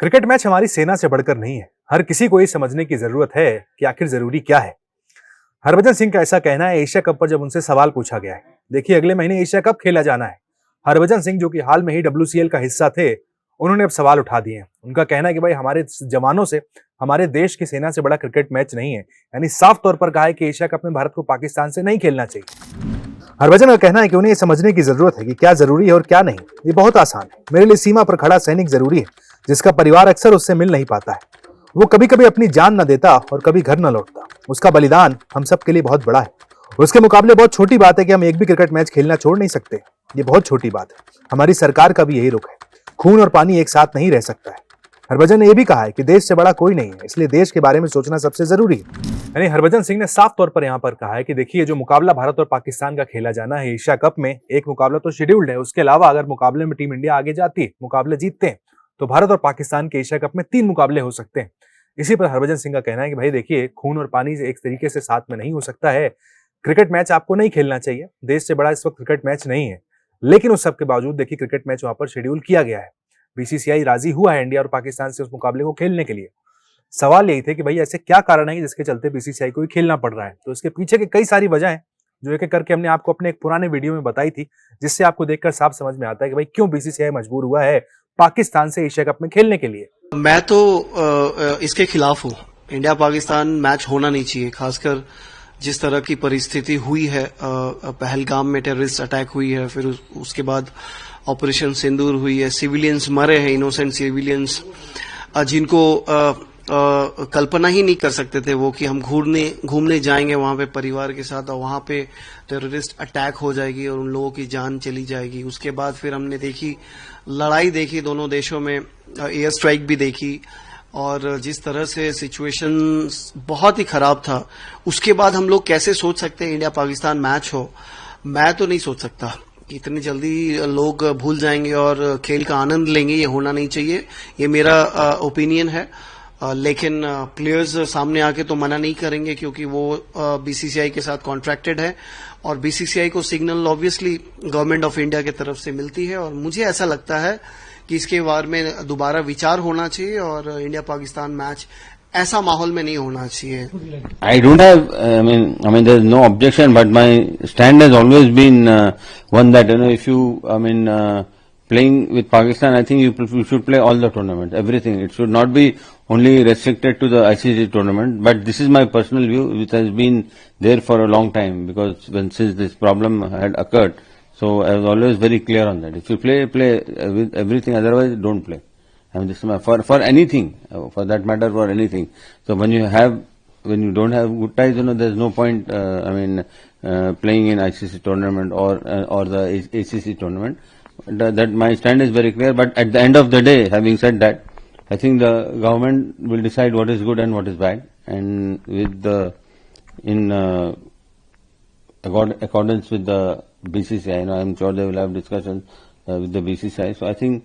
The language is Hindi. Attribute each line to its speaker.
Speaker 1: क्रिकेट मैच हमारी सेना से बढ़कर नहीं है। हर किसी को ये समझने की जरूरत है कि आखिर जरूरी क्या है। हरभजन सिंह का ऐसा कहना है एशिया कप पर जब उनसे सवाल पूछा गया है। देखिए, अगले महीने एशिया कप खेला जाना है। हरभजन सिंह जो कि हाल में ही WCL का हिस्सा थे, उन्होंने अब सवाल उठा दिए हैं। उनका कहना है कि भाई हमारे जवानों से, हमारे देश की सेना से बड़ा क्रिकेट मैच नहीं है। यानी साफ तौर पर कहा है कि एशिया कप में भारत को पाकिस्तान से नहीं खेलना चाहिए। हरभजन का कहना है कि उन्हें ये समझने की जरूरत है कि क्या जरूरी है और क्या नहीं। ये बहुत आसान है। मेरे लिए सीमा पर खड़ा सैनिक जरूरी है, जिसका परिवार अक्सर उससे मिल नहीं पाता है। वो कभी कभी अपनी जान न देता और कभी घर न लौटता। उसका बलिदान हम सब के लिए बहुत बड़ा है। उसके मुकाबले बहुत छोटी बात है कि हम एक भी क्रिकेट मैच खेलना छोड़ नहीं सकते। ये बहुत छोटी बात है। हमारी सरकार का भी यही रुख है। खून और पानी एक साथ नहीं रह सकता है। हरभजन ने यह भी कहा है कि देश से बड़ा कोई नहीं है, इसलिए देश के बारे में सोचना सबसे जरूरी है। यानी हरभजन सिंह ने साफ तौर पर यहाँ पर कहा है कि देखिए, जो मुकाबला भारत और पाकिस्तान का खेला जाना है एशिया कप में, एक मुकाबला तो शेड्यूल्ड है। उसके अलावा अगर मुकाबले में टीम इंडिया आगे जाती है, मुकाबले जीतते हैं, तो भारत और पाकिस्तान के एशिया कप में 3 मुकाबले हो सकते हैं। इसी पर हरभजन सिंह का कहना है कि भाई देखिए, खून और पानी एक तरीके से साथ में नहीं हो सकता है। क्रिकेट मैच आपको नहीं खेलना चाहिए। देश से बड़ा इस वक्त क्रिकेट मैच नहीं है, लेकिन उस सब के बावजूद देखिए, क्रिकेट मैच वहां पर शेड्यूल किया गया है। BCCI राजी हुआ है इंडिया और पाकिस्तान से उस मुकाबले को खेलने के लिए। सवाल यही थे कि भाई ऐसे क्या कारण है जिसके चलते BCCI को ही खेलना पड़ रहा है। तो इसके पीछे के कई सारी वजह है, जो एक एक करके हमने आपको अपने एक पुराने वीडियो में बताई थी, जिससे आपको देखकर साफ समझ में आता है कि भाई क्यों BCCI मजबूर हुआ है पाकिस्तान से एशिया कप में खेलने के लिए।
Speaker 2: मैं तो इसके खिलाफ हूँ। इंडिया पाकिस्तान मैच होना नहीं चाहिए, खासकर जिस तरह की परिस्थिति हुई है। पहलगाम में टेररिस्ट अटैक हुई है, फिर उसके बाद ऑपरेशन सिंदूर हुई है। सिविलियंस मरे हैं, इनोसेंट सिविलियंस, जिनको कल्पना ही नहीं कर सकते थे वो कि हम घूमने जाएंगे वहां पे परिवार के साथ और वहां पे टेररिस्ट अटैक हो जाएगी और उन लोगों की जान चली जाएगी। उसके बाद फिर हमने लड़ाई देखी दोनों देशों में, एयर स्ट्राइक भी देखी, और जिस तरह से सिचुएशन बहुत ही खराब था। उसके बाद हम लोग कैसे सोच सकते हैं इंडिया पाकिस्तान मैच हो? मैं तो नहीं सोच सकता। इतनी जल्दी लोग भूल जाएंगे और खेल का आनंद लेंगे, ये होना नहीं चाहिए। ये मेरा ओपिनियन है। लेकिन प्लेयर्स सामने आके तो मना नहीं करेंगे, क्योंकि वो BCCI के साथ कॉन्ट्रैक्टेड है और BCCI को signal obviously government of India की तरफ से मिलती है। और मुझे ऐसा लगता है कि इसके बारे में दोबारा विचार होना चाहिए और इंडिया पाकिस्तान मैच ऐसा माहौल में नहीं होना चाहिए।
Speaker 3: I don't have, I mean, there's no objection, but my stand has always been one that, if you, playing with Pakistan, I think you should play all the tournaments, everything. It should not be only restricted to the ICC tournament, but this is my personal view, which has been there for a long time, because since this problem had occurred, so I was always very clear on that. If you play with everything, otherwise don't play. I mean, this is for anything, for that matter, for anything. So when you don't have good ties, there's no point, playing in ICC tournament or the ACC tournament. That my stand is very clear. But at the end of the day, having said that, I think the government will decide what is good and what is bad, and in accordance with the BCCI. I'm sure they will have discussions with the BCCI. So I think